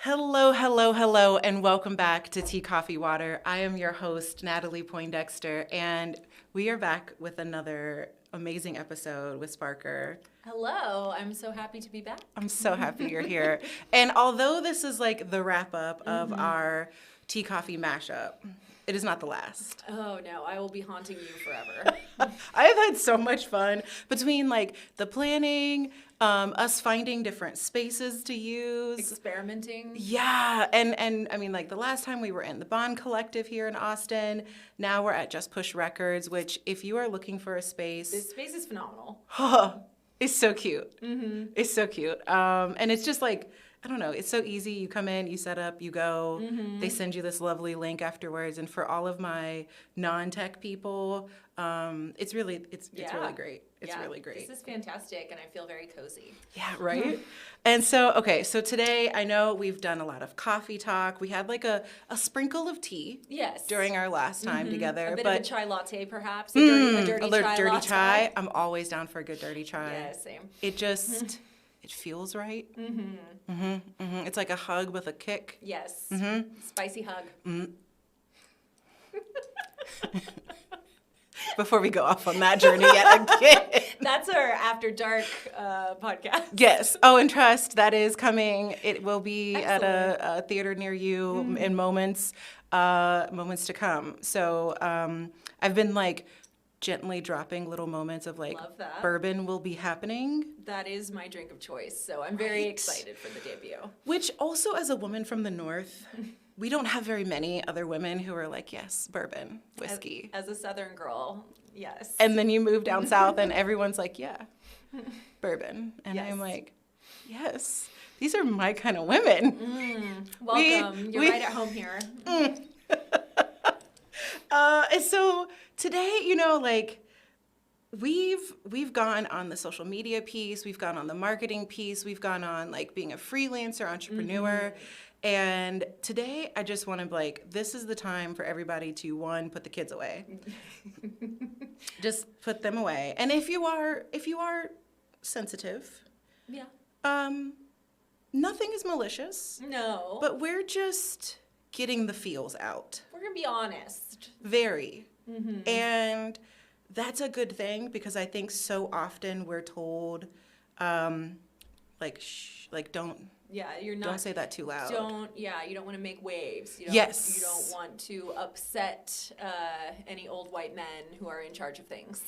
Hello, hello, hello, and welcome back to Tea.Coffee.Water. I am your host, Natalie Poindexter, and we are back with another amazing episode with Sparker. Hello, I'm so happy to be back. I'm so happy you're here. And although this is like the wrap-up of our Tea.Coffee Mashup, it is not the last. Oh no, I will be haunting you forever. I have had so much fun between like the planning, us finding different spaces to use. Experimenting. Yeah, and I mean, like the last time we were in the Bond Collective here in Austin, now we're at Just Push Records, which if you are looking for a space, This space is phenomenal. it's so cute. It's so cute. And it's just like, I don't know, it's so easy. You come in, you set up, you go. They send you this lovely link afterwards. And for all of my non-tech people, it's really great. It's really great. This is fantastic, and I feel very cozy. Yeah, right? And so, okay, so today I know we've done a lot of coffee talk. We had like a sprinkle of tea during our last time together. A bit but of a chai latte, perhaps. A dirty chai. Chai. I'm always down for a good dirty chai. Yeah, same. It just, it feels right. It's like a hug with a kick. Yes. Spicy hug. Before we go off on that journey yet again. That's our After Dark podcast. Yes. Oh, and trust, that is coming. It will be Excellent. at a theater near you in moments to come. So I've been like gently dropping little moments of like Love that. bourbon will be happening. That is my drink of choice, so I'm very excited for the debut. Which also, as a woman from the North, we don't have very many other women who are like, yes, bourbon, whiskey. As a Southern girl, yes. And then you move down south and everyone's like, yeah, bourbon. And Yes. I'm like, yes, these are my kind of women. Welcome. You're right at home here. And so today, you know, like we've gone on the social media piece, we've gone on the marketing piece, we've gone on like being a freelancer, entrepreneur. And today I just want to like, this is the time for everybody to one, put the kids away. Just put them away. And if you are sensitive, Yeah. nothing is malicious, No. but we're just getting the feels out. We're going to be honest. Very. And that's a good thing because I think so often we're told, like, shh, like don't Yeah, you're not. don't say that too loud. You don't want to make waves. You Yes. don't want to upset any old white men who are in charge of things.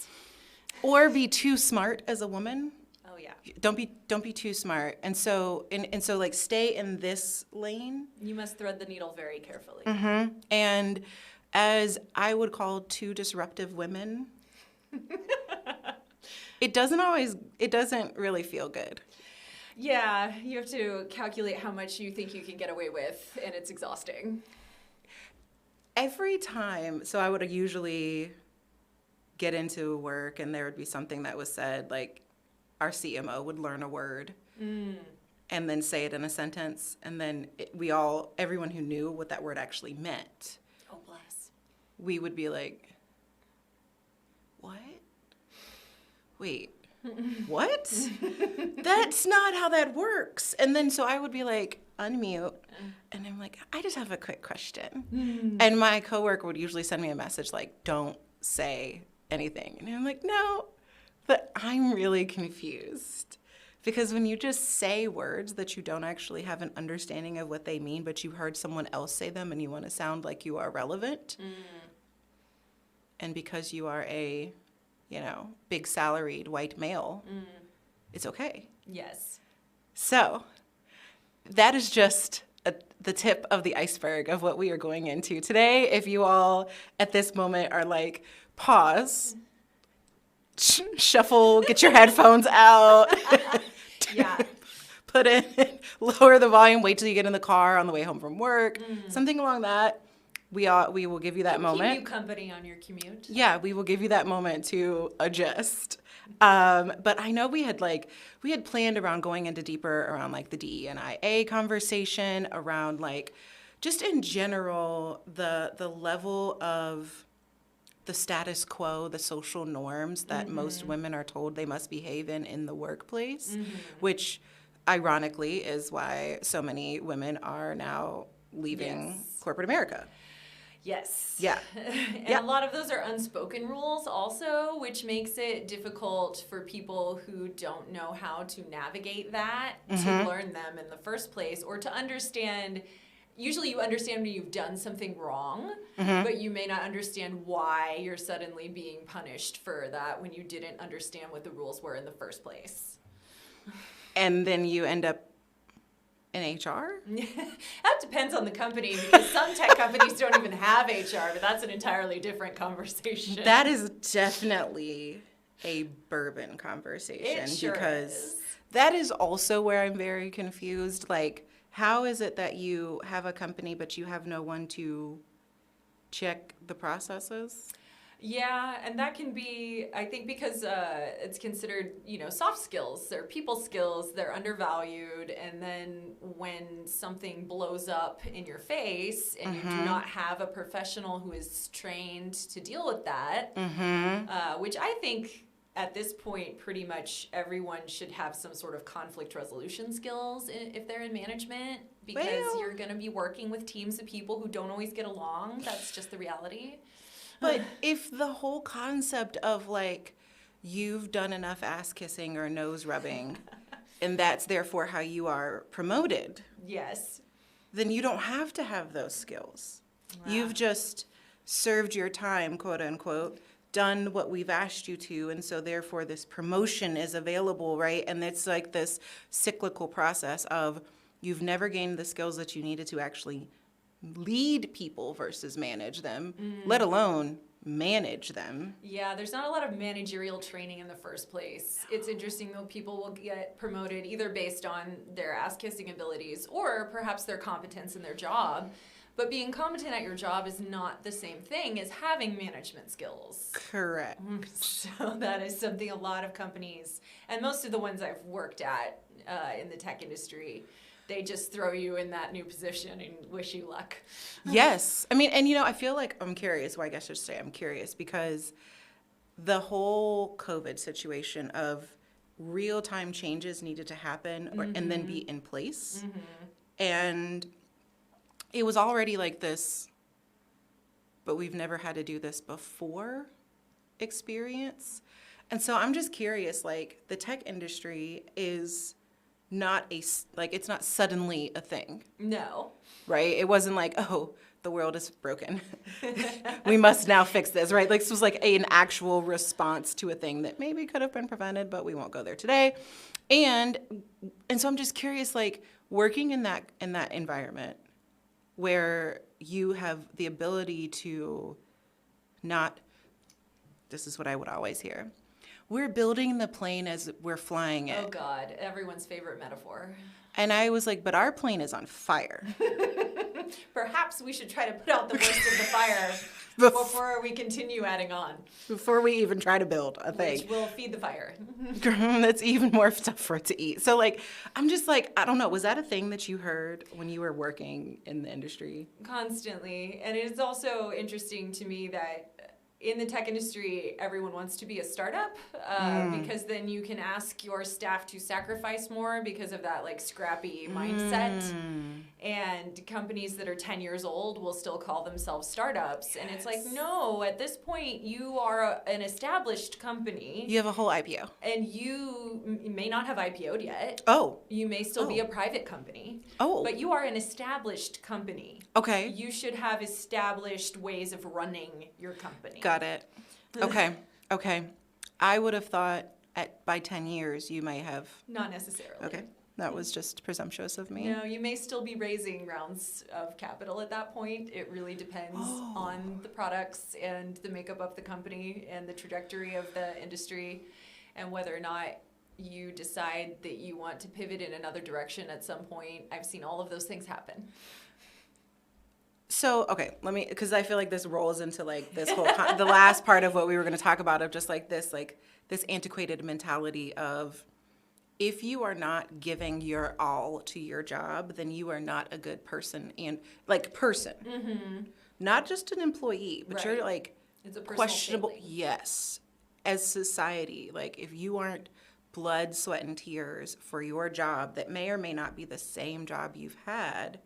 Or be too smart as a woman. Oh, yeah. Don't be too smart. And so like stay in this lane. You must thread the needle very carefully. And as I would call two disruptive women, it doesn't really feel good. Yeah, you have to calculate how much you think you can get away with, and it's exhausting. Every time, so I would usually get into work and there would be something that was said, like our CMO would learn a word and then say it in a sentence, and then everyone who knew what that word actually meant, Oh, bless. we would be like, what? Wait, what? That's not how that works. And then so I would be like, unmute, and I'm like, I just have a quick question. And my coworker would usually send me a message like, don't say anything. And I'm like, no, but I'm really confused. Because when you just say words that you don't actually have an understanding of what they mean, but you heard someone else say them and you want to sound like you are relevant, and because you are a, big salaried white male, it's okay. Yes. So that is just the tip of the iceberg of what we are going into today. If you all at this moment are like, pause, shuffle, get your headphones out. Yeah. Put in, lower the volume, wait till you get in the car on the way home from work, something along that. We will give you that moment. Keep you company on your commute. Yeah, we will give you that moment to adjust. But I know we had planned around going into deeper around like the DEI&A conversation, around like just in general the level of the status quo, the social norms that most women are told they must behave in the workplace, which ironically, is why so many women are now leaving corporate America. Yes. Yeah. And Yeah. a lot of those are unspoken rules also, which makes it difficult for people who don't know how to navigate that to learn them in the first place, or to understand. Usually you understand when you've done something wrong, but you may not understand why you're suddenly being punished for that when you didn't understand what the rules were in the first place. And then you end up in HR? That depends on the company, because some tech companies don't even have HR, but that's an entirely different conversation. That is definitely a bourbon conversation. It sure because is. that is also where I'm very confused. Like, how is it that you have a company but you have no one to check the processes? Yeah, and that can be, I think, because it's considered, soft skills. They're people skills. They're undervalued. And then when something blows up in your face and you do not have a professional who is trained to deal with that, which I think at this point pretty much everyone should have some sort of conflict resolution skills if they're in management, because you're going to be working with teams of people who don't always get along. That's just the reality. But if the whole concept of, like, you've done enough ass kissing or nose rubbing, and that's therefore how you are promoted, yes, then you don't have to have those skills. Wow. You've just served your time, quote unquote, done what we've asked you to, and so therefore this promotion is available, right? And it's like this cyclical process of you've never gained the skills that you needed to actually lead people versus manage them, let alone manage them. Yeah, there's not a lot of managerial training in the first place. It's interesting, though, people will get promoted either based on their ass-kissing abilities or perhaps their competence in their job. But being competent at your job is not the same thing as having management skills. Correct. So that is something a lot of companies, and most of the ones I've worked at in the tech industry, they just throw you in that new position and wish you luck. Yes. I mean, and I feel like I'm curious. Well, I guess I should say I'm curious because the whole COVID situation of real-time changes needed to happen and then be in place. And it was already like this, but we've never had to do this before experience. And so I'm just curious, like, the tech industry is not it's not suddenly a thing. No. Right? It wasn't like, oh, the world is broken. We must now fix this, right? Like, this was like an actual response to a thing that maybe could have been prevented, but we won't go there today. And so I'm just curious, like, working in that environment where you have the ability to not, this is what I would always hear, we're building the plane as we're flying it. Oh, God. Everyone's favorite metaphor. And I was like, but our plane is on fire. Perhaps we should try to put out the worst of the fire before we continue adding on. Before we even try to build a thing. Which will feed the fire. That's even more stuff for it to eat. So, like, I'm just like, I don't know. Was that a thing that you heard when you were working in the industry? Constantly. And it is also interesting to me that in the tech industry, everyone wants to be a startup because then you can ask your staff to sacrifice more because of that, like, scrappy mindset. And companies that are 10 years old will still call themselves startups. Yes. And it's like, no, at this point, you are an established company. You have a whole IPO. And you may not have IPO'd yet. Oh. You may still be a private company. Oh. But you are an established company. Okay. You should have established ways of running your company. Got it. Okay. I would have thought by 10 years you might have. Not necessarily. Okay. That was just presumptuous of me. No, you may still be raising rounds of capital at that point. It really depends on the products and the makeup of the company and the trajectory of the industry and whether or not you decide that you want to pivot in another direction at some point. I've seen all of those things happen. So, okay, because I feel like this rolls into, like, this whole, the last part of what we were going to talk about of just, like, this antiquated mentality of, if you are not giving your all to your job, then you are not a good person not just an employee, but you're, like, it's a questionable. failing. Yes. As society, like, if you aren't blood, sweat, and tears for your job that may or may not be the same job you've had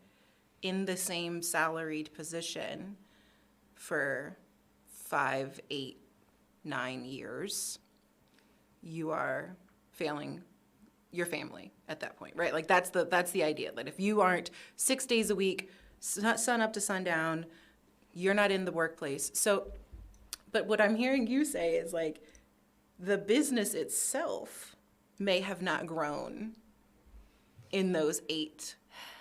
in the same salaried position for 5, 8, 9 years, you are failing your family at that point, right? Like that's the idea, that if you aren't 6 days a week, sun up to sundown, you're not in the workplace. So, but what I'm hearing you say is like the business itself may have not grown in those 8,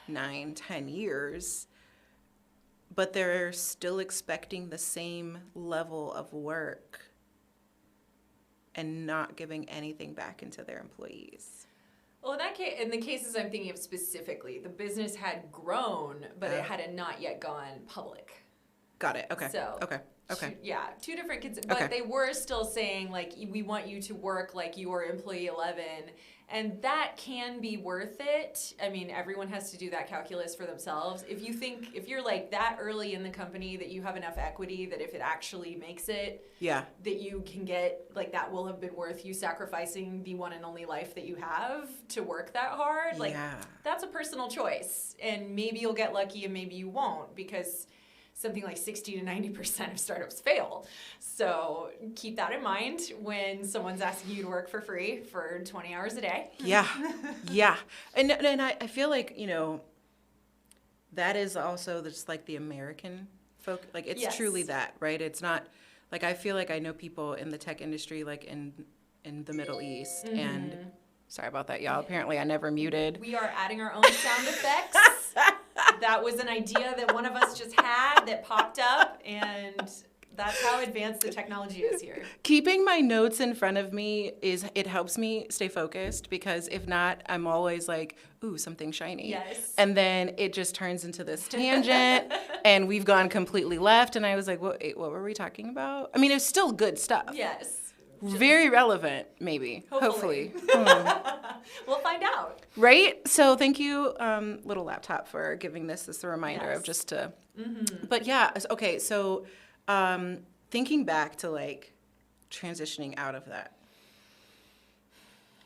9, 10 years, but they're still expecting the same level of work and not giving anything back into their employees. Well, in that case, in the cases I'm thinking of specifically, the business had grown, but it had not yet gone public. Got it. Okay. So, okay. Two different kids, but they were still saying like, we want you to work like you are employee 11, and that can be worth it. I mean, everyone has to do that calculus for themselves. If you're like that early in the company that you have enough equity that if it actually makes it, that you can get, like, that will have been worth you sacrificing the one and only life that you have to work that hard. Like, that's a personal choice, and maybe you'll get lucky and maybe you won't, because something like 60 to 90% of startups fail. So keep that in mind when someone's asking you to work for free for 20 hours a day. Yeah. And I feel like, you know, that is also just like the American folk. Like it's truly that, right? It's not like, I feel like I know people in the tech industry, like in the Middle East, and sorry about that, y'all. Apparently I never muted. We are adding our own sound effects. That was an idea that one of us just had that popped up, and that's how advanced the technology is here. Keeping my notes in front of me it helps me stay focused, because if not, I'm always like, ooh, something shiny. Yes. And then it just turns into this tangent and we've gone completely left, and I was like, what were we talking about? I mean, it's still good stuff. Yes. Very relevant, maybe. Hopefully. We'll find out. Right? So thank you, little laptop, for giving this as a reminder of just to... But yeah, okay, so thinking back to like transitioning out of that.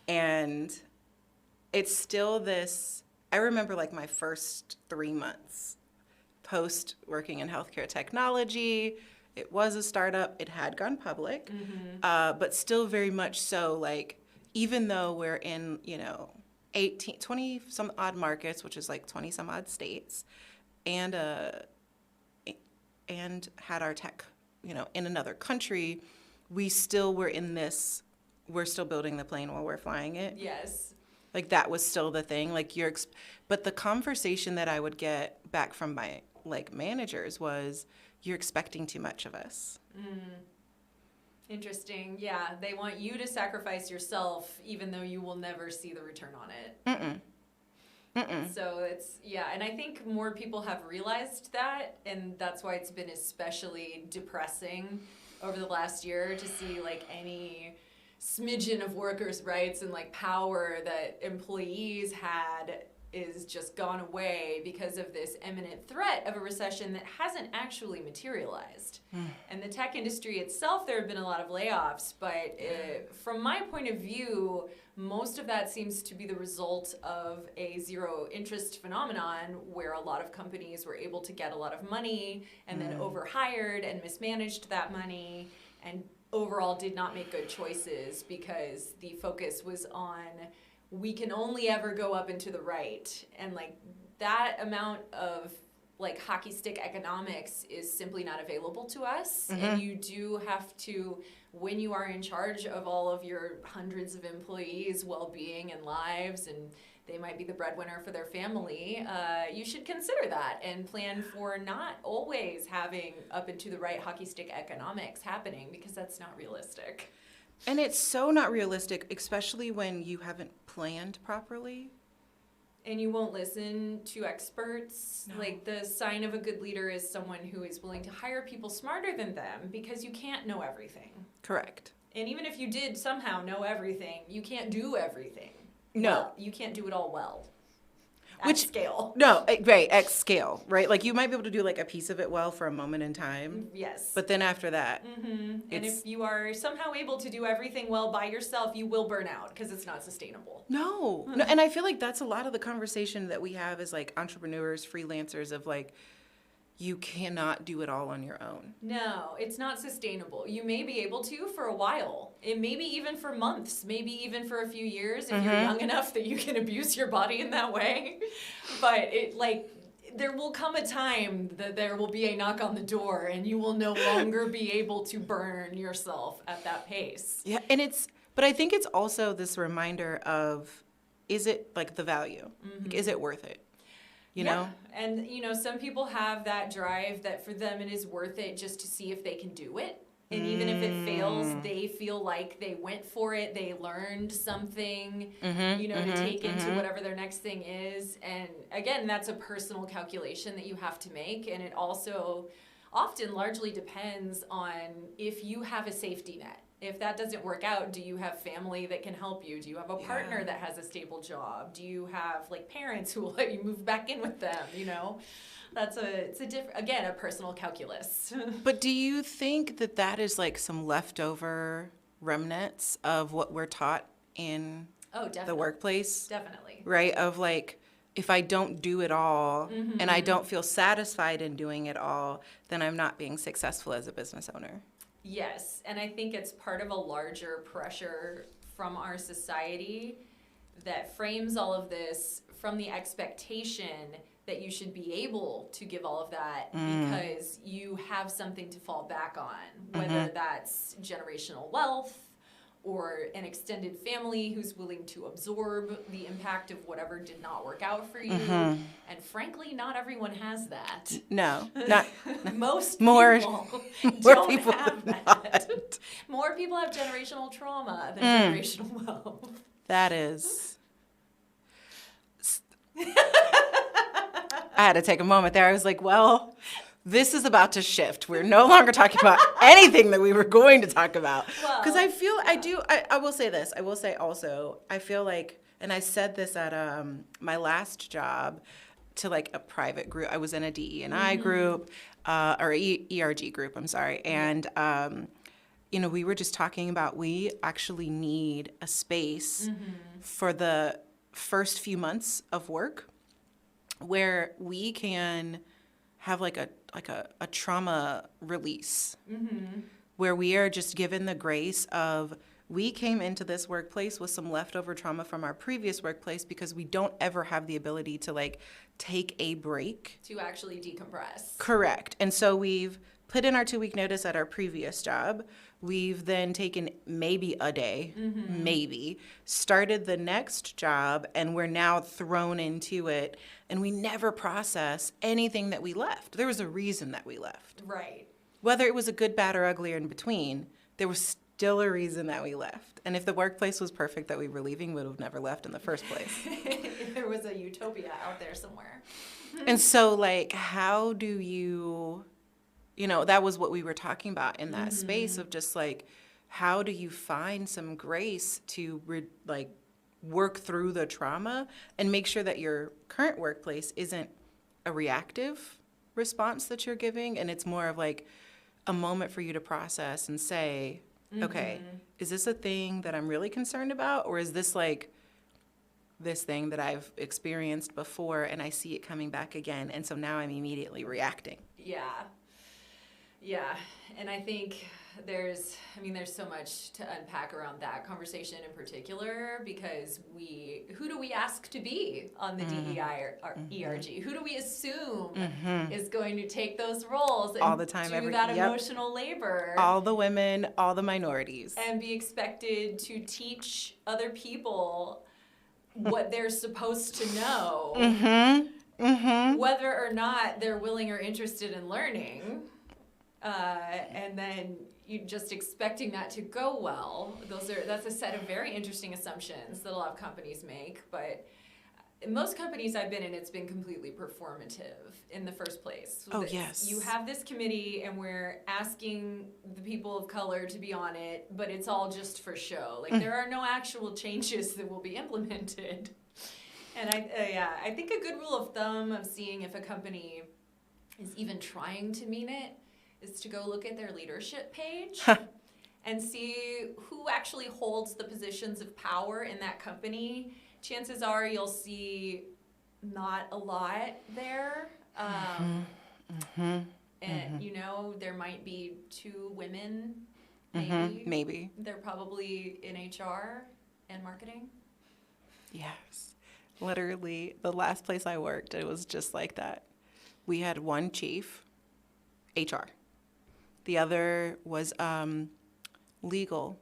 And it's still this... I remember like my first 3 months post working in healthcare technology. It was a startup. It had gone public, but still very much so, like, even though we're in, 20 some odd markets, which is like 20 some odd states, and had our tech, in another country, we still were in this, we're still building the plane while we're flying it. Yes. Like, that was still the thing. Like, but the conversation that I would get back from my, like, managers was, you're expecting too much of us. Interesting. Yeah, they want you to sacrifice yourself, even though you will never see the return on it. So it's, and I think more people have realized that, and that's why it's been especially depressing over the last year to see like any smidgen of workers' rights and like power that employees had is just gone away because of this imminent threat of a recession that hasn't actually materialized. And the tech industry itself, there have been a lot of layoffs, but from my point of view, most of that seems to be the result of a zero interest phenomenon where a lot of companies were able to get a lot of money and then overhired and mismanaged that money and overall did not make good choices because the focus was on we can only ever go up and to the right. And like that amount of like hockey stick economics is simply not available to us. And you do have to, when you are in charge of all of your hundreds of employees' well-being and lives, and they might be the breadwinner for their family, you should consider that and plan for not always having up and to the right hockey stick economics happening, because that's not realistic. And it's so not realistic, especially when you haven't planned properly. And you won't listen to experts. No. Like, the sign of a good leader is someone who is willing to hire people smarter than them, because you can't know everything. Correct. And even if you did somehow know everything, you can't do everything. No. Well, you can't do it all well. at scale. No, right, at scale, right? Like you might be able to do like a piece of it well for a moment in time. Yes. But then after that, And if you are somehow able to do everything well by yourself, you will burn out because it's not sustainable. No, and I feel like that's a lot of the conversation that we have as like entrepreneurs, freelancers of like, you cannot do it all on your own. No, it's not sustainable. You may be able to for a while. It may be even for months, maybe even for a few years if you're young enough that you can abuse your body in that way. But there will come a time that there will be a knock on the door and you will no longer be able to burn yourself at that pace. Yeah, but I think it's also this reminder of, is it like the value? Like, is it worth it? You know? And, some people have that drive that for them it is worth it just to see if they can do it. And even if it fails, they feel like they went for it, they learned something, to take into whatever their next thing is. And again, that's a personal calculation that you have to make. And it also often largely depends on if you have a safety net. If that doesn't work out, do you have family that can help you? Do you have a partner that has a stable job? Do you have parents who will let you move back in with them? It's a different, again, a personal calculus. But do you think that is like some leftover remnants of what we're taught in the workplace? Definitely. Right? Of like, if I don't do it all and I don't feel satisfied in doing it all, then I'm not being successful as a business owner. Yes, and I think it's part of a larger pressure from our society that frames all of this from the expectation that you should be able to give all of that because you have something to fall back on, whether that's generational wealth or an extended family who's willing to absorb the impact of whatever did not work out for you. And frankly, not everyone has that. No, not most more, people more don't people have that. not. More people have generational trauma than generational wealth. That is. I had to take a moment there. I was like, well, this is about to shift. We're no longer talking about anything that we were going to talk about. Because I feel, I will say this. I will say also, I feel like, and I said this at my last job to like a private group. I was in a DE&I group, or ERG group, I'm sorry. And, we were just talking about we actually need a space for the first few months of work where we can have like a trauma release, where we are just given the grace of, we came into this workplace with some leftover trauma from our previous workplace because we don't ever have the ability to like take a break. To actually decompress. Correct. And so we've put in our 2-week notice at our previous job. We've then taken maybe a day, started the next job, and we're now thrown into it, and we never process anything that we left. There was a reason that we left. Right. Whether it was a good, bad, or ugly or in between, there was still a reason that we left. And if the workplace was perfect that we were leaving, we would have never left in the first place. If there was a utopia out there somewhere. And so, like, how do you... that was what we were talking about in that space of just like, how do you find some grace to work through the trauma and make sure that your current workplace isn't a reactive response that you're giving, and it's more of like a moment for you to process and say, okay, is this a thing that I'm really concerned about, or is this like this thing that I've experienced before and I see it coming back again, and so now I'm immediately reacting? Yeah, and I think there's so much to unpack around that conversation in particular, because who do we ask to be on the DEI or ERG? Who do we assume is going to take those roles and all the time, do that emotional labor? All the women, all the minorities. And be expected to teach other people what they're supposed to know, whether or not they're willing or interested in learning. And then you just expecting that to go well. That's a set of very interesting assumptions that a lot of companies make. But in most companies I've been in, it's been completely performative in the first place. Oh, yes. You have this committee and we're asking the people of color to be on it, but it's all just for show. Like there are no actual changes that will be implemented. And I think a good rule of thumb of seeing if a company is even trying to mean it is to go look at their leadership page and see who actually holds the positions of power in that company. Chances are you'll see not a lot there. And, you know, there might be 2 women, maybe. Maybe. They're probably in HR and marketing. Yes. Literally, the last place I worked, it was just like that. We had one chief, HR. The other was legal.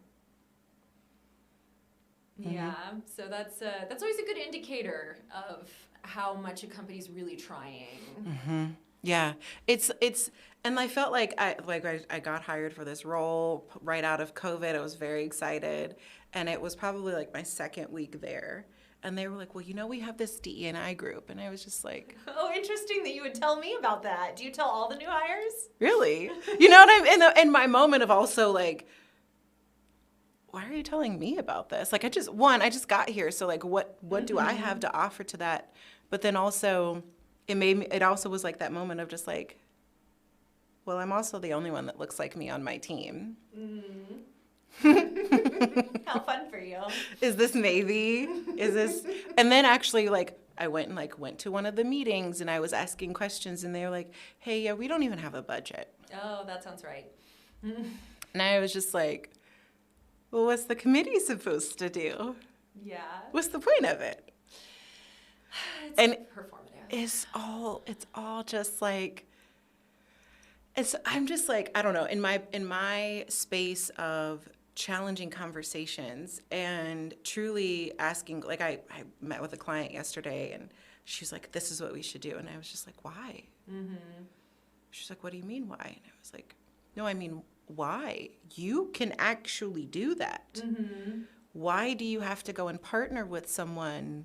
Yeah, so that's always a good indicator of how much a company's really trying. Yeah, it's, and I felt like I got hired for this role right out of COVID. I was very excited, and it was probably like my second week there. And they were like, well, you know, we have this DEI group. And I was just like, Oh, interesting that you would tell me about that. Do you tell all the new hires? really? You know what I'm in my moment of also like, why are you telling me about this? Like, I just got here. So like, what do I have to offer to that? But then also it also was like that moment of just like, well, I'm also the only one that looks like me on my team. How fun for you. Is this maybe? Is this? And then actually, like, I went to one of the meetings and I was asking questions and they were like, hey, yeah, we don't even have a budget. Oh, that sounds right. And I was just like, well, what's the committee supposed to do? Yeah. What's the point of it? It's And performative. it's all just like, I'm just like, I don't know, in my space of challenging conversations and truly asking, like I met with a client yesterday and she's like, this is what we should do. And I was just like, why? She's like, what do you mean why? And I was like, no, I mean, why? You can actually do that. Why do you have to go and partner with someone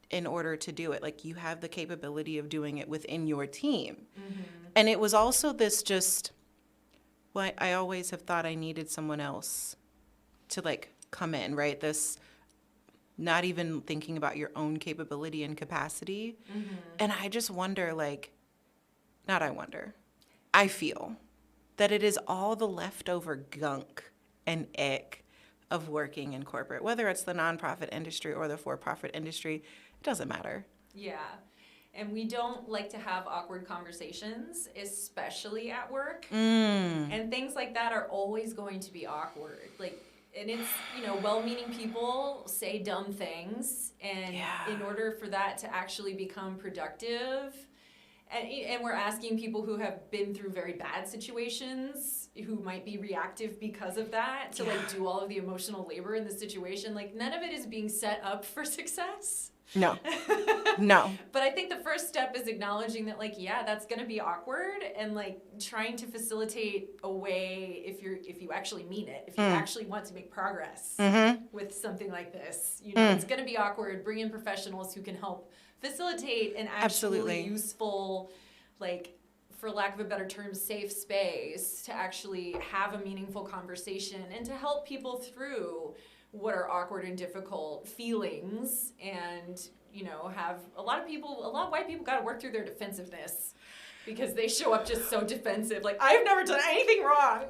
in order to do it? Like, you have the capability of doing it within your team. And it was also this just, well, I always have thought I needed someone else to like come in, right? This not even thinking about your own capability and capacity. And I just wonder, like, I feel that it is all the leftover gunk and ick of working in corporate, whether it's the nonprofit industry or the for-profit industry, it doesn't matter. Yeah. And we don't like to have awkward conversations, especially at work. And things like that are always going to be awkward. Like, and it's, you know, well-meaning people say dumb things. And in order for that to actually become productive, and we're asking people who have been through very bad situations, who might be reactive because of that, to like do all of the emotional labor in the situation. Like, none of it is being set up for success. No. But I think the first step is acknowledging that, like, yeah, that's going to be awkward, and like trying to facilitate a way, if you actually mean it, if you actually want to make progress with something like this, you know, it's going to be awkward. Bring in professionals who can help facilitate an actually useful, like, for lack of a better term, safe space to actually have a meaningful conversation and to help people through what are awkward and difficult feelings. And, you know, have a lot of white people got to work through their defensiveness because they show up just so defensive. Like, I've never done anything wrong.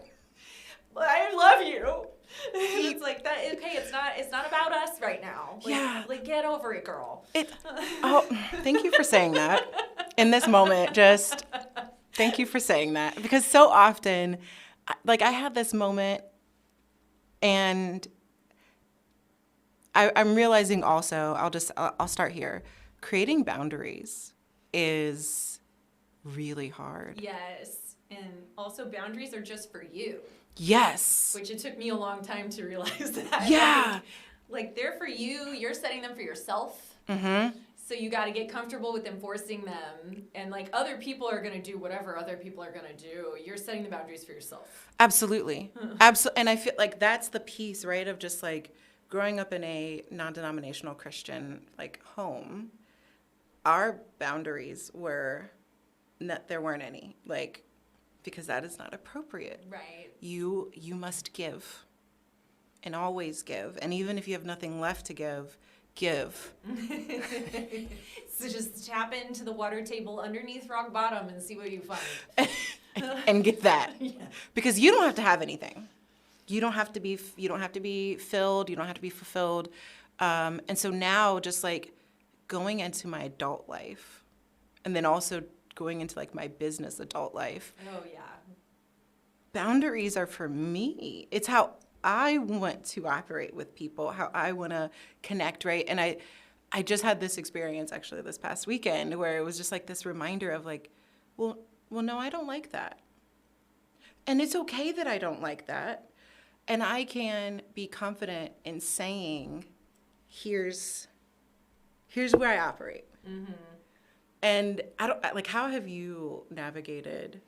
I love you. It's like that. Okay, it's not about us right now. Like, like, get over it, girl. Thank you for saying that in this moment. Just thank you for saying that, because so often, like, I had this moment, and I'm realizing also, I'll start here. Creating boundaries is really hard. Yes. And also, boundaries are just for you. Yes. Which it took me a long time to realize that. Yeah. Like, they're for you. You're setting them for yourself. So you got to get comfortable with enforcing them. And, like, other people are going to do whatever other people are going to do. You're setting the boundaries for yourself. Absolutely. Absolutely. And I feel like that's the piece, right, of just, like, growing up in a non-denominational Christian, like, home. Our boundaries were, there weren't any, like, because that is not appropriate. Right. You must give and always give. And even if you have nothing left to give, give. So just tap into the water table underneath rock bottom and see what you find. And get that. Yeah. Because you don't have to have anything. You don't have to be filled. You don't have to be fulfilled. And so now just like going into my adult life and then also going into like my business adult life. Oh, yeah. Boundaries are for me. It's how I want to operate with people, how I want to connect, right? And I just had this experience actually this past weekend where it was just like this reminder of like, well, no, I don't like that. And it's okay that I don't like that. And I can be confident in saying, here's where I operate. Mm-hmm. And I don't like, how have you navigated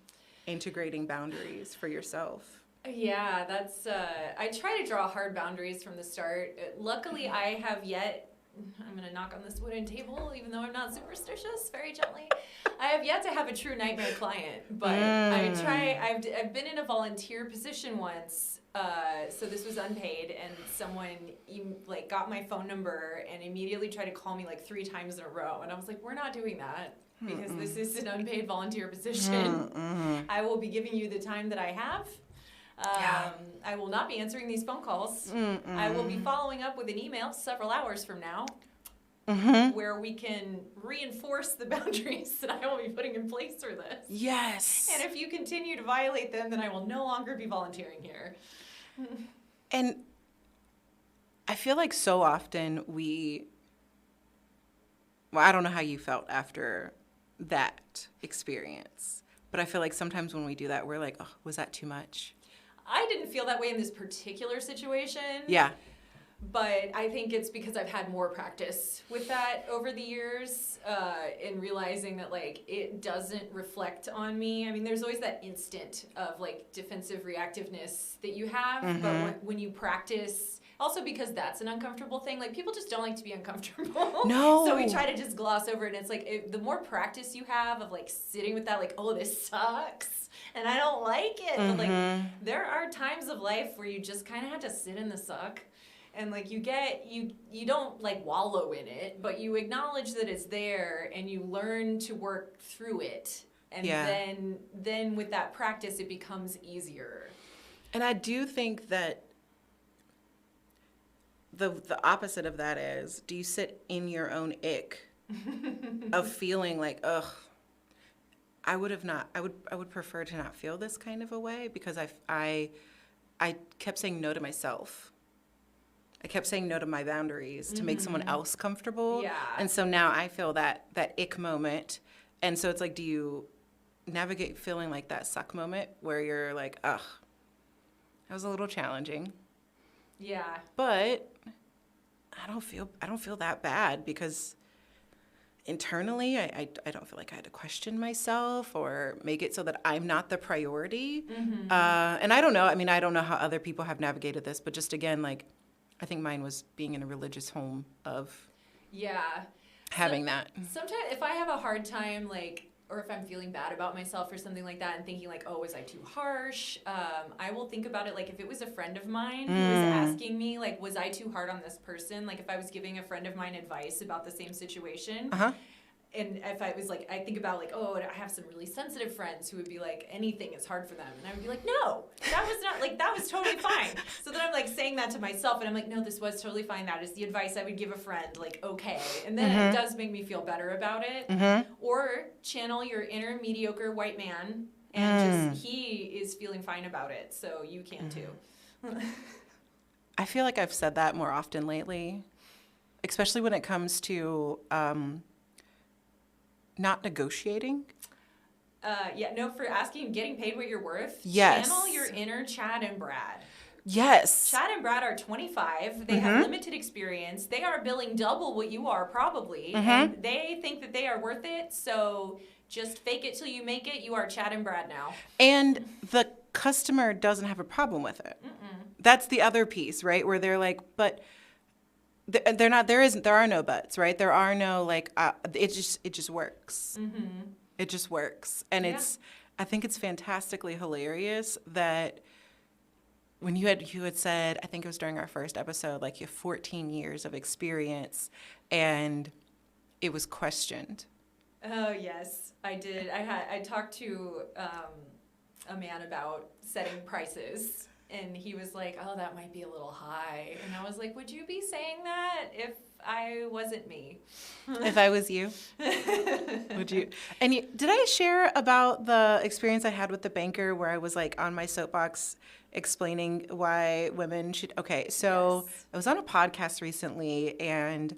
integrating boundaries for yourself? Yeah, that's, I try to draw hard boundaries from the start. Luckily, I have yet, I'm going to knock on this wooden table, even though I'm not superstitious, very gently. I have yet to have a true nightmare client, but I've been in a volunteer position once. So this was unpaid, and someone like got my phone number and immediately tried to call me like 3 times in a row. And I was like, we're not doing that because this is an unpaid volunteer position. I will be giving you the time that I have. I will not be answering these phone calls. I will be following up with an email several hours from now where we can reinforce the boundaries that I will be putting in place for this. Yes. And if you continue to violate them, then I will no longer be volunteering here. And I feel like so often I don't know how you felt after that experience, but I feel like sometimes when we do that, we're like, oh, was that too much? I didn't feel that way in this particular situation. Yeah. But I think it's because I've had more practice with that over the years, in realizing that like it doesn't reflect on me. I mean, there's always that instant of like defensive reactiveness that you have, but when you practice, also because that's an uncomfortable thing, like people just don't like to be uncomfortable. No. So we try to just gloss over it, and it's like the more practice you have of like sitting with that, like, oh, this sucks and I don't like it. But like there are times of life where you just kind of have to sit in the suck. And like you don't like wallow in it, but you acknowledge that it's there and you learn to work through it. And then with that practice, it becomes easier. And I do think that the opposite of that is, do you sit in your own ick of feeling like, ugh, I would prefer to not feel this kind of a way, because I kept saying no to myself. I kept saying no to my boundaries to make someone else comfortable. Yeah. And so now I feel that ick moment. And so it's like, do you navigate feeling like that suck moment where you're like, ugh, that was a little challenging. Yeah. But I don't feel that bad, because internally I don't feel like I had to question myself or make it so that I'm not the priority. And I don't know. I mean, I don't know how other people have navigated this, but just again, like, I think mine was being in a religious home of having that. Sometimes if I have a hard time, like, or if I'm feeling bad about myself or something like that and thinking like, oh, was I too harsh? I will think about it like if it was a friend of mine who was asking me, like, was I too hard on this person? Like if I was giving a friend of mine advice about the same situation. And if I was like, I think about like, oh, I have some really sensitive friends who would be like, anything is hard for them. And I would be like, no, that was not, like, that was totally fine. So then I'm like saying that to myself and I'm like, no, this was totally fine. That is the advice I would give a friend, like, okay. And then it does make me feel better about it. Or channel your inner mediocre white man and just, he is feeling fine about it. So you can too. I feel like I've said that more often lately, especially when it comes to, not negotiating. For asking, getting paid what you're worth. Yes. Channel your inner Chad and Brad. Yes. Chad and Brad are 25. They have limited experience. They are billing double what you are probably. And they think that they are worth it. So just fake it till you make it. You are Chad and Brad now. And the customer doesn't have a problem with it. That's the other piece, right? Where they're like, but they're not, there are no buts, right? There are no like, it just works. It just works. And I think it's fantastically hilarious that when you had said, I think it was during our first episode, like you have 14 years of experience and it was questioned. Oh, yes, I did. I talked to a man about setting prices, and he was like, oh, that might be a little high. And I was like, would you be saying that if I wasn't me? If I was you, would you? And did I share about the experience I had with the banker where I was like on my soapbox explaining why women should? Okay, so Yes. I was on a podcast recently, and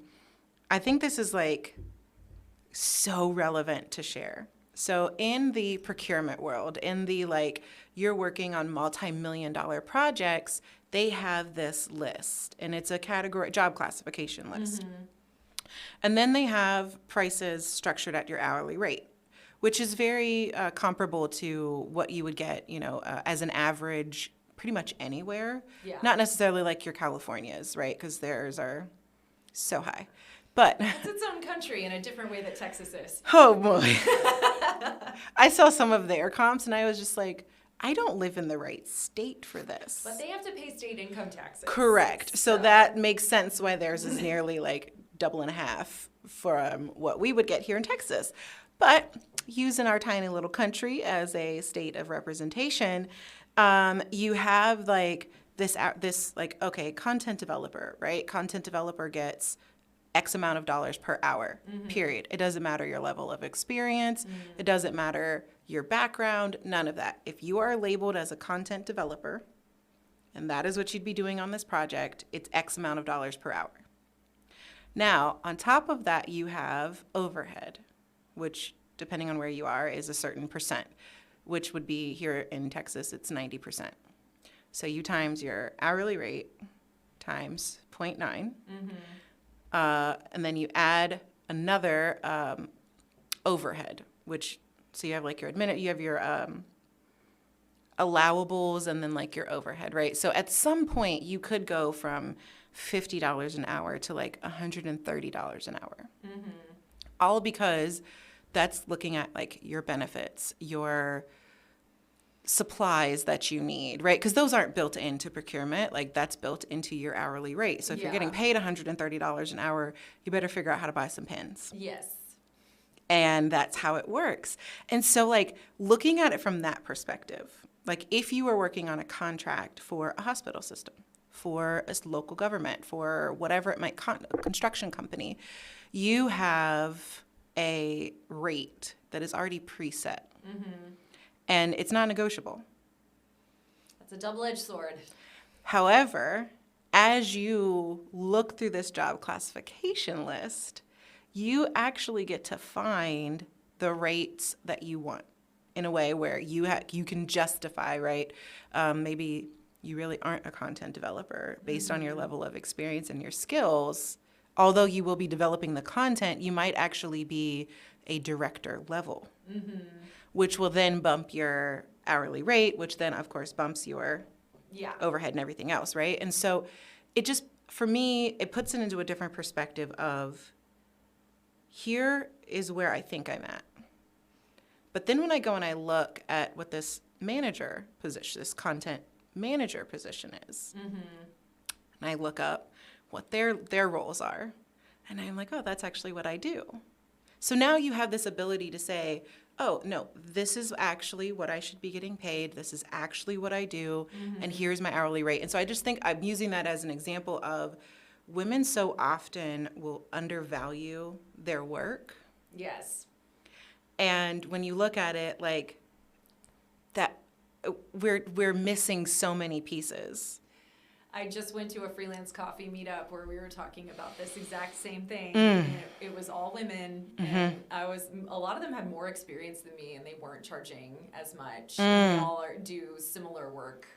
I think this is like so relevant to share. So in the procurement world, in the like you're working on multi-million-dollar projects, they have this list, and it's a category job classification list. And then they have prices structured at your hourly rate, which is very comparable to what you would get, as an average pretty much anywhere. Yeah. Not necessarily like your Californias, right? Because theirs are so high. But It's its own country in a different way that Texas is. oh boy. I saw some of their comps and I was just like, I don't live in the right state for this. But they have to pay state income taxes. Correct. So that makes sense why theirs is nearly like double and a half from what we would get here in Texas. But using our tiny little country as a state of representation, you have like this like, okay, content developer, right? Content developer gets X amount of dollars per hour, period. It doesn't matter your level of experience. It doesn't matter your background, none of that. If you are labeled as a content developer, and that is what you'd be doing on this project, it's X amount of dollars per hour. Now, on top of that, you have overhead, which, depending on where you are, is a certain percent, which would be here in Texas, it's 90%. So you times your hourly rate times 0.9. And then you add another overhead, which, so you have like your you have your allowables and then like your overhead, right? So at some point you could go from $50 an hour to like $130 an hour. All because that's looking at like your benefits, your supplies that you need, right? Because those aren't built into procurement. Like that's built into your hourly rate. So if you're getting paid $130 an hour, you better figure out how to buy some pens. Yes. And that's how it works. And so like looking at it from that perspective, like if you were working on a contract for a hospital system, for a local government, for whatever it might, construction company, you have a rate that is already preset. And it's not negotiable. That's a double-edged sword. However, as you look through this job classification list, you actually get to find the rates that you want in a way where you can justify, right? Maybe you really aren't a content developer based on your level of experience and your skills. Although you will be developing the content, you might actually be a director level. Which will then bump your hourly rate, which then, of course, bumps your overhead and everything else, right? And so it just, for me, it puts it into a different perspective of here is where I think I'm at. But then when I go and I look at what this manager position, this content manager position is, and I look up what their roles are, and I'm like, oh, that's actually what I do. So now you have this ability to say, oh, no, this is actually what I should be getting paid. This is actually what I do. And here's my hourly rate. And so I just think I'm using that as an example of women so often will undervalue their work. Yes. And when you look at it like that, we're missing so many pieces. I just went to a freelance coffee meetup where we were talking about this exact same thing. And it was all women, and a lot of them had more experience than me, and they weren't charging as much. And they all do similar work.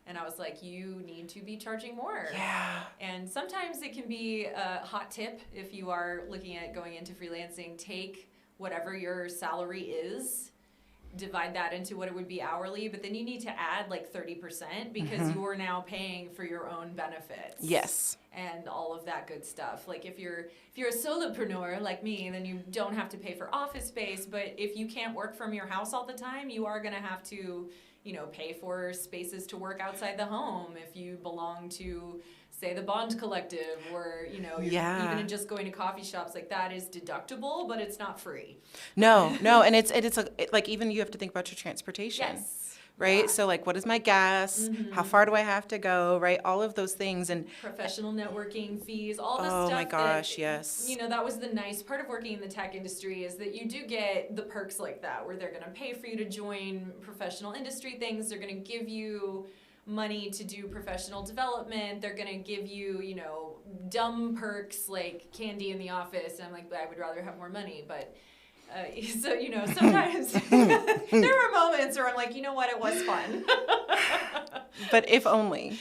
And I was like, you need to be charging more. Yeah. And sometimes it can be a hot tip if you are looking at going into freelancing. Take whatever your salary is divide that into what it would be hourly, but then you need to add like 30% because you're now paying for your own benefits. Yes. And all of that good stuff. Like if you're a solopreneur like me, then you don't have to pay for office space, but if you can't work from your house all the time, you are going to have to, pay for spaces to work outside the home if you belong to, say, the Bond Collective, or even just going to coffee shops, like that is deductible, but it's not free. No, and it's like even you have to think about your transportation. Yes. Right? Yeah. So like, what is my gas? How far do I have to go? Right? All of those things. And professional networking fees, all this oh stuff. My gosh, yes. That was the nice part of working in the tech industry, is that you do get the perks like that, where they're going to pay for you to join professional industry things. They're going to give you money to do professional development. They're going to give you, dumb perks like candy in the office. And I'm like, I would rather have more money. But sometimes there were moments where I'm like, you know what, it was fun. But if only.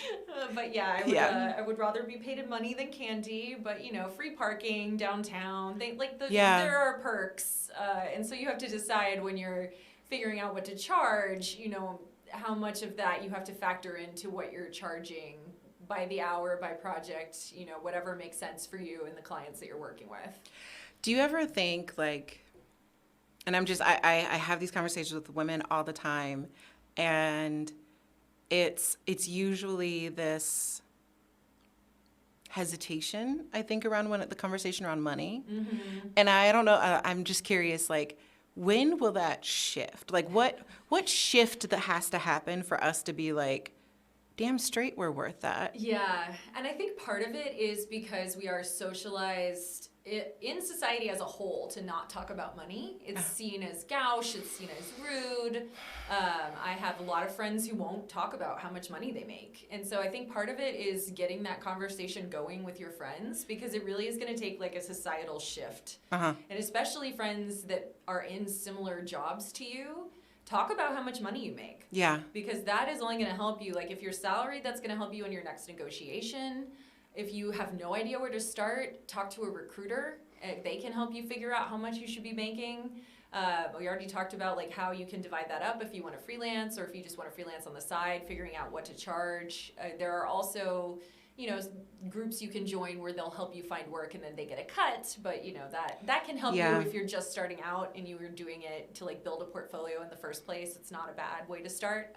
But yeah, I would rather be paid in money than candy. But free parking downtown, there are perks, and so you have to decide when you're figuring out what to charge. How much of that you have to factor into what you're charging by the hour, by project. Whatever makes sense for you and the clients that you're working with. Do you ever think like? And I have these conversations with women all the time, and it's usually this hesitation, I think, around the conversation around money. Mm-hmm. And I don't know, I'm just curious, like, when will that shift? Like, what shift that has to happen for us to be like, damn straight we're worth that? Yeah, and I think part of it is because we are socialized in society as a whole to not talk about money. It's seen as gauche, it's seen as rude. I have a lot of friends who won't talk about how much money they make. And so I think part of it is getting that conversation going with your friends, because it really is going to take like a societal shift. And especially friends that are in similar jobs to you, talk about how much money you make. Yeah. Because that is only going to help you. Like if you're salaried, that's going to help you in your next negotiation. If you have no idea where to start, talk to a recruiter. They can help you figure out how much you should be making. We already talked about like how you can divide that up if you want to freelance, or if you just want to freelance on the side, figuring out what to charge. There are also, groups you can join where they'll help you find work and then they get a cut. But that can help you if you're just starting out and you were doing it to like build a portfolio in the first place. It's not a bad way to start.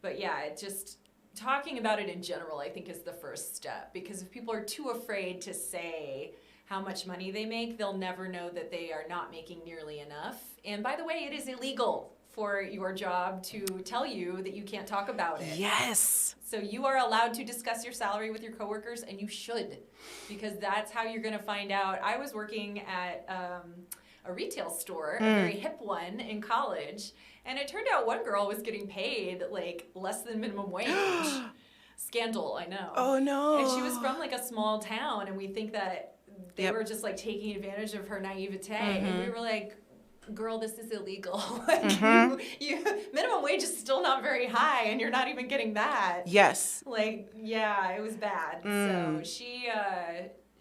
But yeah, it just talking about it in general, I think, is the first step, because if people are too afraid to say how much money they make, they'll never know that they are not making nearly enough. And by the way, it is illegal for your job to tell you that you can't talk about it. Yes. So you are allowed to discuss your salary with your coworkers, and you should, because that's how you're going to find out. I was working at a retail store, a very hip one, in college, and it turned out one girl was getting paid like less than minimum wage. Scandal, I know. Oh no. And she was from like a small town, and we think that they were just like taking advantage of her naivete, and we were like, girl, this is illegal. you minimum wage is still not very high, and you're not even getting that. Yes. Like, yeah, it was bad. So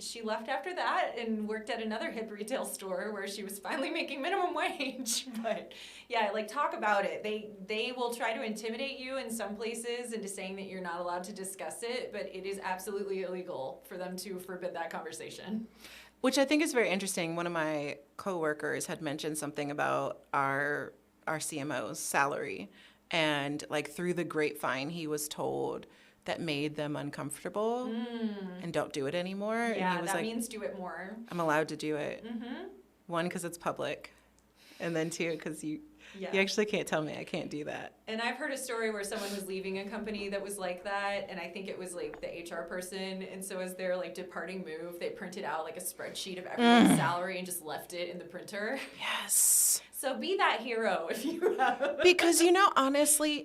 she left after that and worked at another hip retail store where she was finally making minimum wage. But yeah, like, talk about it. They will try to intimidate you in some places into saying that you're not allowed to discuss it, but it is absolutely illegal for them to forbid that conversation. Which I think is very interesting. One of my coworkers had mentioned something about our CMO's salary, and like through the grapevine, he was told that made them uncomfortable and don't do it anymore. Yeah, and he was that means do it more. I'm allowed to do it. One, because it's public, and then two, because you actually can't tell me I can't do that. And I've heard a story where someone was leaving a company that was like that, and I think it was like the HR person, and so as their like departing move, they printed out like a spreadsheet of everyone's salary and just left it in the printer. Yes. So be that hero if you have. Because honestly,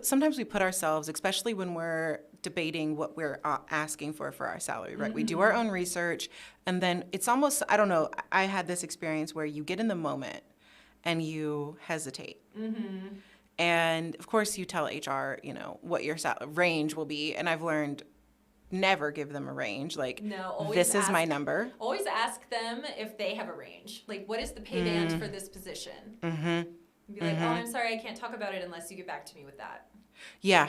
sometimes we put ourselves, especially when we're debating what we're asking for our salary, right? We do our own research, and then it's almost, I don't know, I had this experience where you get in the moment and you hesitate. And of course you tell HR, what your range will be, and I've learned never give them a range. Like, No, always this is my ask- number. Always ask them if they have a range. Like, what is the pay band for this position? Mm-hmm. Be like, oh, I'm sorry, I can't talk about it unless you get back to me with that. Yeah.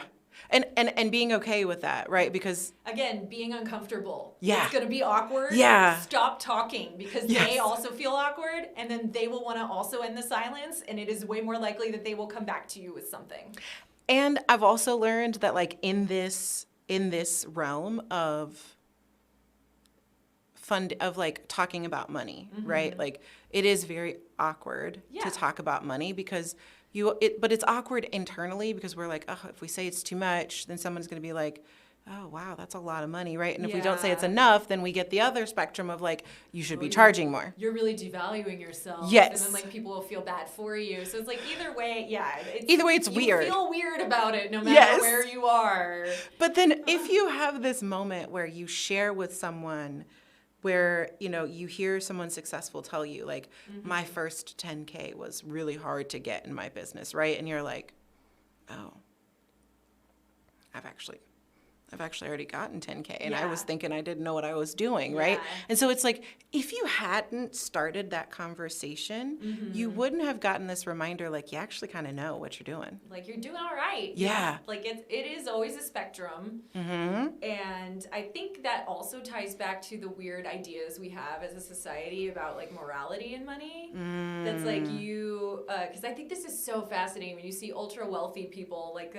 And being okay with that, right? Because again, being uncomfortable. Yeah. It's going to be awkward. Yeah. Stop talking because Yes. they also feel awkward, and then they will want to also end the silence, and it is way more likely that they will come back to you with something. And I've also learned that, like, in this realm of like talking about money, right? Like, it is very awkward Yeah. to talk about money because but it's awkward internally because we're like, oh, if we say it's too much, then someone's going to be like, oh, wow, that's a lot of money, right? And if we don't say it's Yeah. enough, then we get the other spectrum of like, you should be Oh, charging more. You're really devaluing yourself. Yes. And then, like, people will feel bad for you. So it's like, either way, It's you weird. feel weird about it no matter Yes. where you are. But then if you have this moment where you share with someone where, you know, you hear someone successful tell you, like, my first 10K was really hard to get in my business, right? And you're like, oh, I've actually already gotten 10K, and I was Yeah. thinking I didn't know what I was doing, right? Yeah. And so it's like, if you hadn't started that conversation, you wouldn't have gotten this reminder, like, you actually kind of know what you're doing. Like, you're doing all right. Yeah. Like, it is always a spectrum. Mm-hmm. And I think that also ties back to the weird ideas we have as a society about, like, morality and money. That's like because I think this is so fascinating when you see ultra wealthy people, like,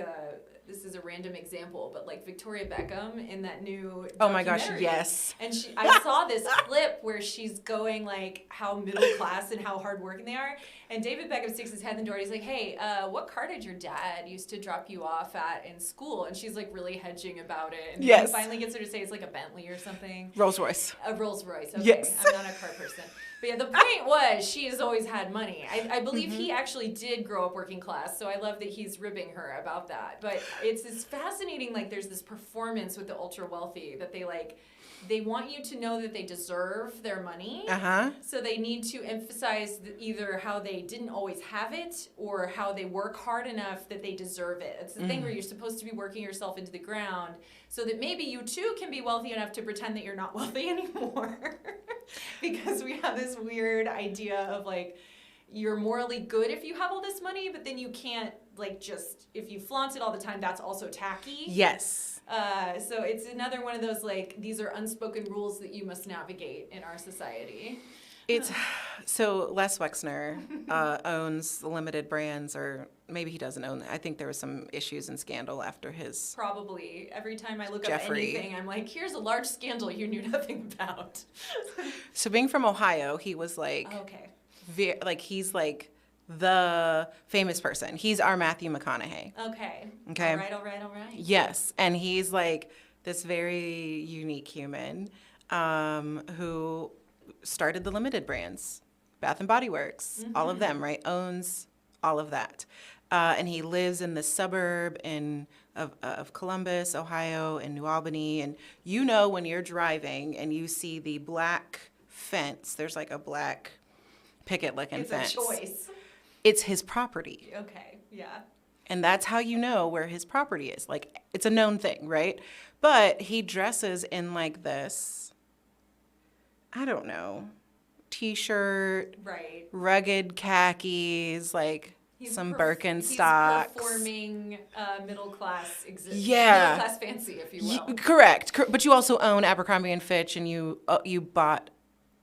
this is a random example, but like Victoria Beckham in that new Oh my gosh, documentary. yes. And I saw this clip where she's going like how middle class and how hardworking they are. And David Beckham sticks his head in the door and he's like, hey, what car did your dad used to drop you off at in school? And she's like really hedging about it. And Yes. he finally gets her to say it's like a Bentley or something. Rolls Royce. A Rolls Royce. Okay. Yes. I'm not a car person. But yeah, the point was she has always had money. I believe he actually did grow up working class, so I love that he's ribbing her about that. But it's this fascinating, like, there's this performance with the ultra wealthy that they want you to know that they deserve their money. Uh-huh. So they need to emphasize either how they didn't always have it or how they work hard enough that they deserve it. It's the thing where you're supposed to be working yourself into the ground so that maybe you too can be wealthy enough to pretend that you're not wealthy anymore. Because we have this weird idea of like, you're morally good if you have all this money, but then you can't, like, just, if you flaunt it all the time, that's also tacky. Yes. So it's another one of those, like, these are unspoken rules that you must navigate in our society. So Les Wexner owns the Limited Brands, or maybe he doesn't own it. I think there was some issues and scandal after his. Probably. Every time I look Jeffrey. up anything, I'm like, here's a large scandal you knew nothing about. So being from Ohio, he was like, Okay. he's like the famous person. He's our Matthew McConaughey. Okay. Okay. All right. Yes, and he's like this very unique human who started the Limited Brands, Bath and Body Works, all of them, right? Owns all of that, and he lives in the suburb of Columbus, Ohio, and New Albany. And you know when you're driving and you see the black fence, there's like a black picket-looking fence. It's a choice. It's his property. Okay. Yeah. And that's how you know where his property is. Like, it's a known thing, right? But he dresses in like this, I don't know, t-shirt, Right. rugged khakis, like some Birkenstocks. He's performing middle class Yeah. middle class fancy, if you will. Correct. But you also own Abercrombie and Fitch, and you bought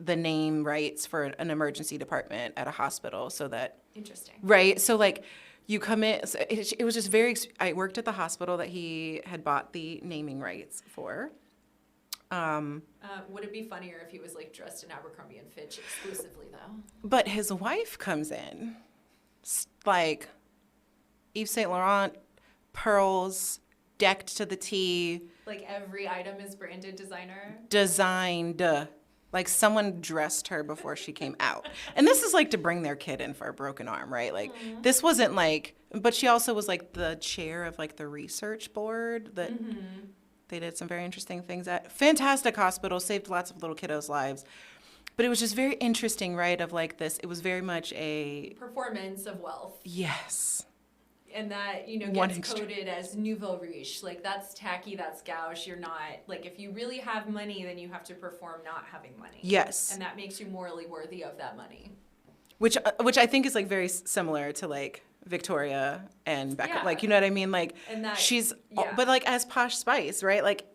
the name rights for an emergency department at a hospital, so that. Interesting. Right. So like you come in, so it was just I worked at the hospital that he had bought the naming rights for. Would it be funnier if he was like dressed in Abercrombie and Fitch exclusively though? But his wife comes in, like Yves Saint Laurent, pearls, decked to the T. Like every item is branded designer. Designed. Like someone dressed her before she came out. And this is like to bring their kid in for a broken arm, right? Like this wasn't like, but she also was like the chair of like the research board that they did some very interesting things at. Fantastic hospital, saved lots of little kiddos' lives. But it was just very interesting, right? Of like this, it was very much a Performance of wealth. yes. And that, One gets extreme. coded as nouveau riche. Like, that's tacky, that's gauche. You're not, like, if you really have money, then you have to perform not having money. Yes. And that makes you morally worthy of that money. Which I think is, like, very similar to, like, Victoria and Becca. Yeah. Like, you know what I mean? Like, And that, she's, yeah. but, like, as Posh Spice, right? Like,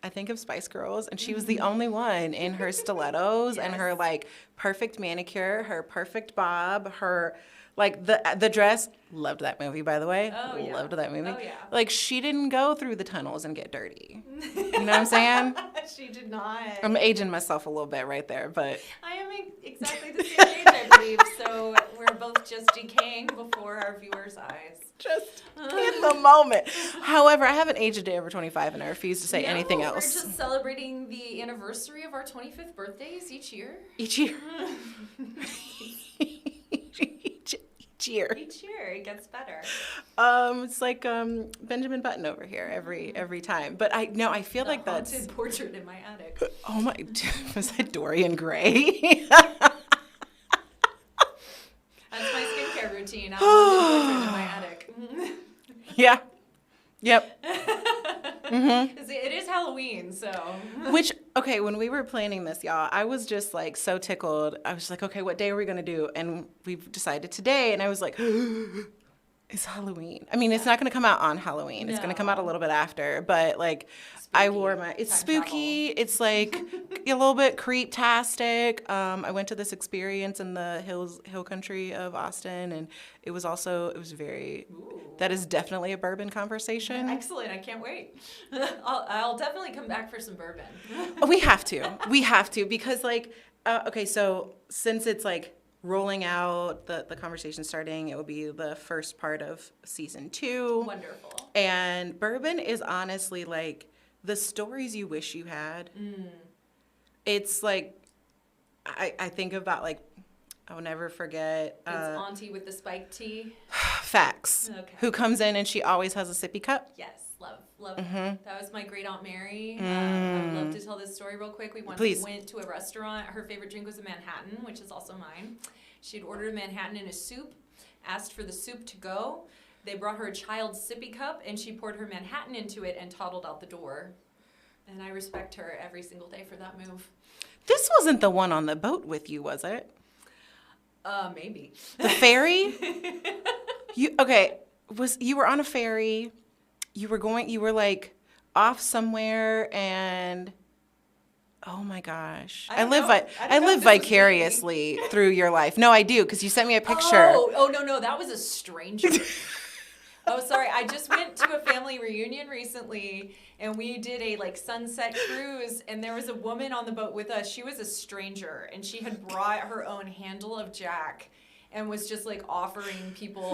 I think of Spice Girls, and she was the only one in her stilettos and her, Yes. like, perfect manicure, her perfect bob, her, like, the dress. Loved that movie, by the way. Oh, yeah. Loved that movie. Oh, yeah. Like, she didn't go through the tunnels and get dirty. You know what I'm saying? She did not. I'm aging myself a little bit right there, but I am exactly the same age, I believe. So we're both just decaying before our viewers' eyes. just in the moment. However, I haven't aged a day over 25, and I refuse to say anything else. We're just celebrating the anniversary of our 25th birthdays each year. Each year. Each year. Each year, it gets better. It's like Benjamin Button over here every time. But I feel like that's haunted portrait in my attic. Oh my! Was that Dorian Gray? That's my skincare routine. I have a haunted portrait in my attic. Yeah. Yep. It is Halloween, so. Which, okay, when we were planning this, y'all, I was just like so tickled. I was like, okay, what day are we going to do? And we've decided today. And I was like, it's Halloween. I mean, it's not going to come out on Halloween. It's going to come out a little bit after. But like, I wore it's spooky. It's like a little bit creep-tastic. I went to this experience in the hill country of Austin, and it was very, that is definitely a bourbon conversation. Excellent. I can't wait. I'll definitely come back for some bourbon. We have to because like, okay, so since it's like rolling out, the conversation starting, it will be the first part of season 2. Wonderful. And bourbon is honestly like the stories you wish you had. It's like, I think about like, I'll never forget. It's Auntie with the spiked tea. Facts. Okay. Who comes in and she always has a sippy cup. Yes, love. That was my great Aunt Mary. I would love to tell this story real quick. We once went to a restaurant. Her favorite drink was a Manhattan, which is also mine. She'd ordered a Manhattan in a soup, asked for the soup to go. They brought her a child's sippy cup, and she poured her Manhattan into it and toddled out the door. And I respect her every single day for that move. This wasn't the one on the boat with you, was it? Maybe. The ferry? You were on a ferry. You were like off somewhere, and oh my gosh. I live vicariously through your life. No, I do, because you sent me a picture. Oh, no, that was a stranger. Oh, sorry. I just went to a family reunion recently, and we did a like sunset cruise, and there was a woman on the boat with us. She was a stranger, and she had brought her own handle of Jack and was just like offering people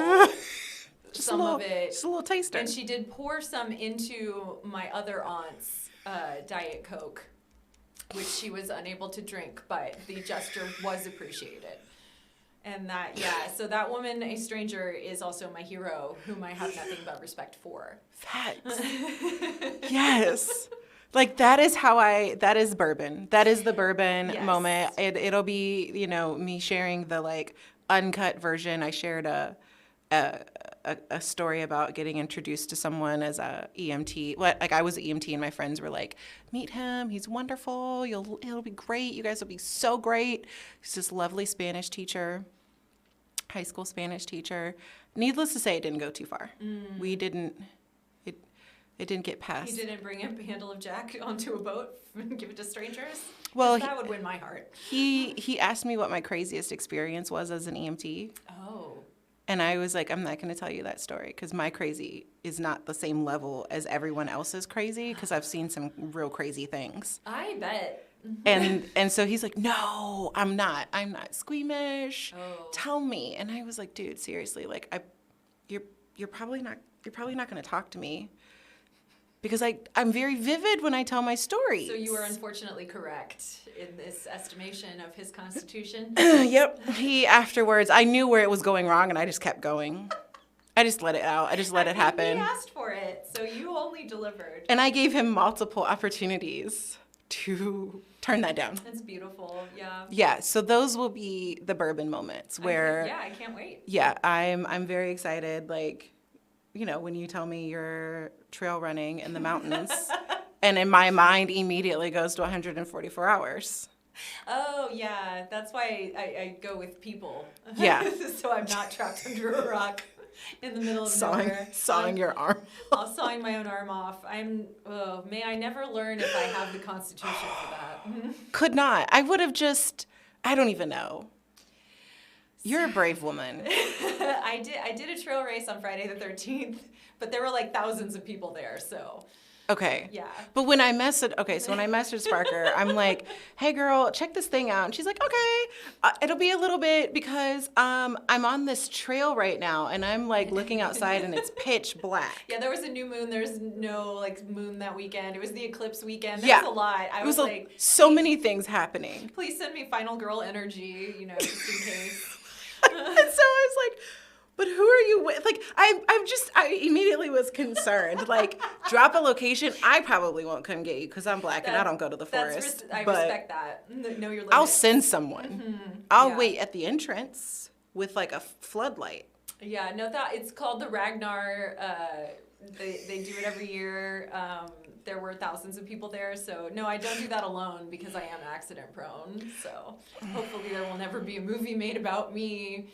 some of it. Just a little taster. And she did pour some into my other aunt's Diet Coke, which she was unable to drink, but the gesture was appreciated. And so that woman, a stranger, is also my hero, whom I have nothing but respect for. Facts. Yes. Like, that is bourbon. That is the bourbon moment. It'll be, me sharing the, like, uncut version. I shared a story about getting introduced to someone as a EMT. Like, I was an EMT, and my friends were like, meet him. He's wonderful. It'll be great. You guys will be so great. He's this lovely Spanish teacher, high school Spanish teacher. Needless to say, it didn't go too far. We didn't. It didn't get past. He didn't bring a handle of Jack onto a boat and give it to strangers? Well, that would win my heart. He asked me what my craziest experience was as an EMT. Oh. And I was like, I'm not going to tell you that story, because my crazy is not the same level as everyone else's crazy, because I've seen some real crazy things. I bet. And so he's like, no, I'm not squeamish. Oh. Tell me. And I was like, dude, seriously, like, you're probably not going to talk to me, because I'm very vivid when I tell my stories. So you were unfortunately correct in this estimation of his constitution. Yep. Afterwards, I knew where it was going wrong, and I just kept going. I just let it out. I just let it happen. He asked for it, so you only delivered. And I gave him multiple opportunities to turn that down. That's beautiful. Yeah. Yeah. So those will be the bourbon moments where. I can't wait. Yeah, I'm very excited. Like, when you tell me you're trail running in the mountains, and in my mind immediately goes to 144 hours. Oh, yeah. That's why I go with people. Yeah. So I'm not trapped under a rock in the middle of nowhere. Sawing your arm. I'll sawing my own arm off. May I never learn if I have the constitution for that. Could not. I would have I don't even know. You're a brave woman. I did a trail race on Friday the 13th, but there were like thousands of people there, so. Okay. Yeah. But when I messaged Sparker, I'm like, hey girl, check this thing out. And she's like, okay, it'll be a little bit because I'm on this trail right now and I'm like looking outside and it's pitch black. Yeah, there was a new moon. There's no like moon that weekend. It was the eclipse weekend. There Yeah. was a lot. I was like, so many things happening. please send me final girl energy, just in case. And so I was like, but who are you with? Like, I immediately was concerned. Like, drop a location. I probably won't come get you because I'm black and I don't go to the forest. I but respect that. Know your limits. I'll send someone. Mm-hmm. I'll Yeah. wait at the entrance with like a floodlight. Yeah, no, it's called the Ragnar. They do it every year. There were thousands of people there, so no, I don't do that alone because I am accident prone. So hopefully there will never be a movie made about me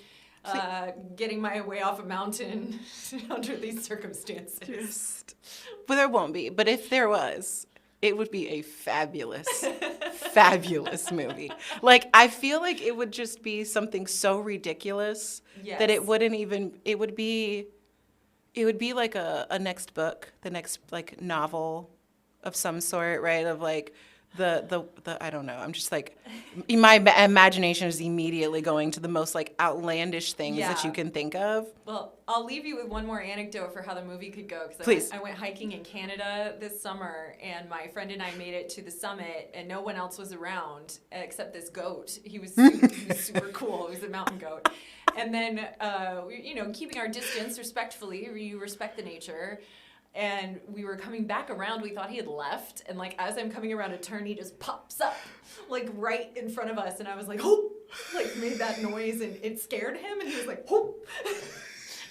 getting my way off a mountain under these circumstances. But there won't be. But if there was, it would be a fabulous, fabulous movie. Like, I feel like it would just be something so ridiculous that it wouldn't even, it would be like a next book, the next like novel of some sort, right? Of like the I don't know. I'm just like, my imagination is immediately going to the most like outlandish things that you can think of. Well, I'll leave you with one more anecdote for how the movie could go. Please. I went hiking in Canada this summer, and my friend and I made it to the summit, and no one else was around except this goat. He was super cool. He was a mountain goat. And then, keeping our distance respectfully, you respect the nature. And we were coming back around. We thought he had left. And like, as I'm coming around a turn, he just pops up like right in front of us. And I was like, oh, like made that noise and it scared him. And he was like, oh.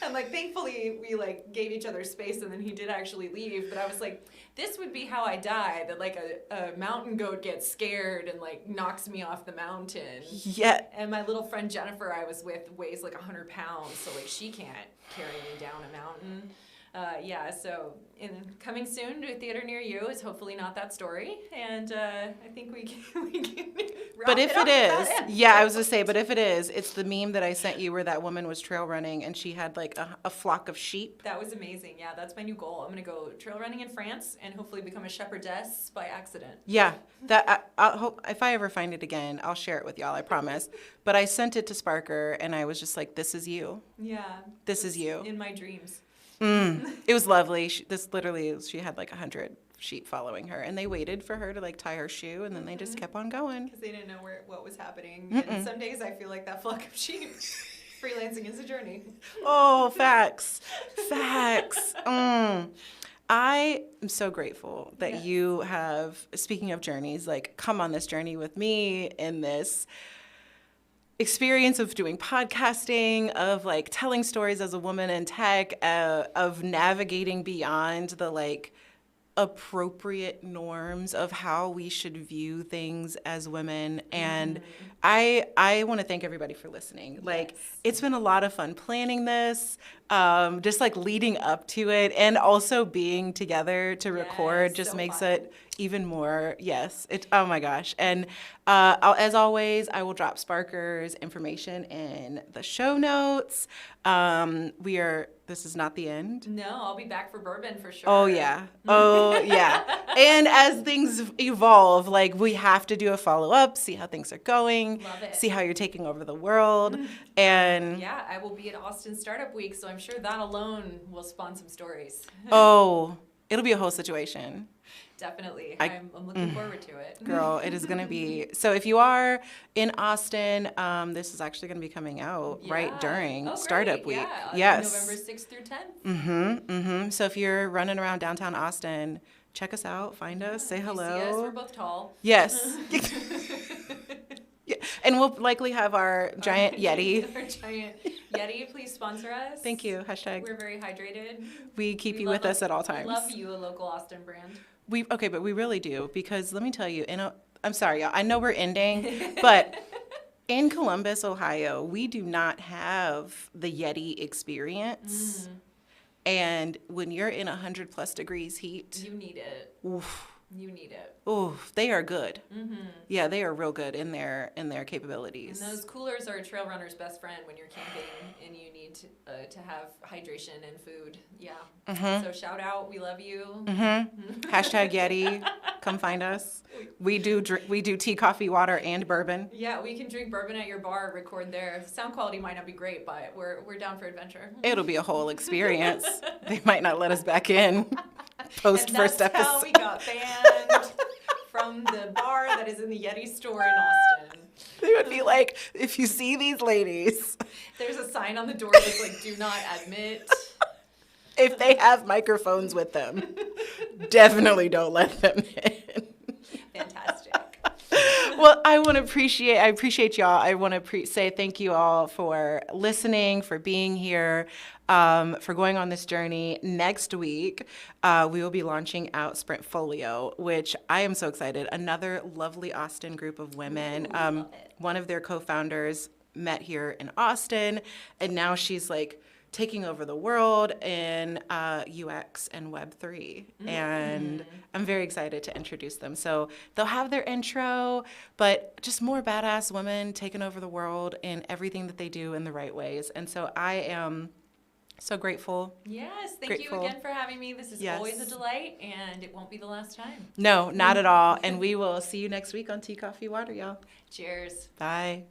And like, thankfully we like gave each other space and then he did actually leave. But I was like, this would be how I die. That like a mountain goat gets scared and like knocks me off the mountain. Yeah. And my little friend Jennifer I was with weighs like 100 pounds. So like she can't carry me down a mountain. So coming soon to a theater near you is hopefully not that story, and I think we can But if it is, I was gonna say, but if it is, it's the meme that I sent you where that woman was trail running and she had like a flock of sheep. That was amazing. Yeah, that's my new goal. I'm gonna go trail running in France and hopefully become a shepherdess by accident. Yeah, that I'll hope if I ever find it again, I'll share it with y'all. I promise. But I sent it to Sparker and I was just like, "This is you. Yeah, this is you." In my dreams. It was lovely. She had like 100 sheep following her, and they waited for her to like tie her shoe, and then they just kept on going because they didn't know what was happening. And some days I feel like that flock of sheep. Freelancing is a journey. Oh, facts. I am so grateful that you have, speaking of journeys, like come on this journey with me in this experience of doing podcasting, of like telling stories as a woman in tech, of navigating beyond the like appropriate norms of how we should view things as women. And I want to thank everybody for listening. Like, it's been a lot of fun planning this, just like leading up to it, and also being together to record just makes it even more, oh my gosh. And as always, I will drop Sparker's information in the show notes. This is not the end. No, I'll be back for bourbon for sure. Oh yeah. And as things evolve, like we have to do a follow-up, see how things are going, see how you're taking over the world. And yeah, I will be at Austin Startup Week, so I'm sure that alone will spawn some stories. Oh, it'll be a whole situation. Definitely. I'm looking forward to it. Girl, it is going to be. So if you are in Austin, this is actually going to be coming out right during Startup Week. Yes. November 6th through 10th. So if you're running around downtown Austin, check us out, find us, say hello. You see us, we're both tall. Yes. Yeah. And we'll likely have our giant Yeti. Our giant Yeti, please sponsor us. Thank you. Hashtag. We're very hydrated. We keep We you love with us at all times. We love you, a local Austin brand. Okay, but we really do, because let me tell you, I'm sorry, y'all. I know we're ending, but in Columbus, Ohio, we do not have the Yeti experience. And when you're in 100+ degrees heat, You need it. oof, You need it. oof, they are good. Yeah, they are real good in their capabilities. And those coolers are a trail runner's best friend when you're camping and you need to have hydration and food. Yeah. So shout out, we love you. Hashtag Yeti, come find us. We do Tea.Coffee.Water and bourbon. Yeah, we can drink bourbon at your bar, record there. Sound quality might not be great, but we're down for adventure. It'll be a whole experience. They might not let us back in post And first that's episode. how we got banned from the bar that is in the Yeti store in Austin. They would be like, if you see these ladies, There's a sign on the door that's like, do not admit. if they have microphones with them, definitely don't let them in. Fantastic. Well, I appreciate y'all. I want to say thank you all for listening, for being here, for going on this journey. Next week, we will be launching out Sprintfolio, which I am so excited. Another lovely Austin group of women. Love it. One of their co-founders met here in Austin, and now she's like taking over the world in UX and Web3. And I'm very excited to introduce them. So they'll have their intro, but just more badass women taking over the world in everything that they do in the right ways. And so I am so grateful. Yes, thank Grateful. you again for having me. This is Yes. always a delight, and it won't be the last time. No, not at all. And we will see you next week on Tea, Coffee, Water, y'all. Cheers. Bye.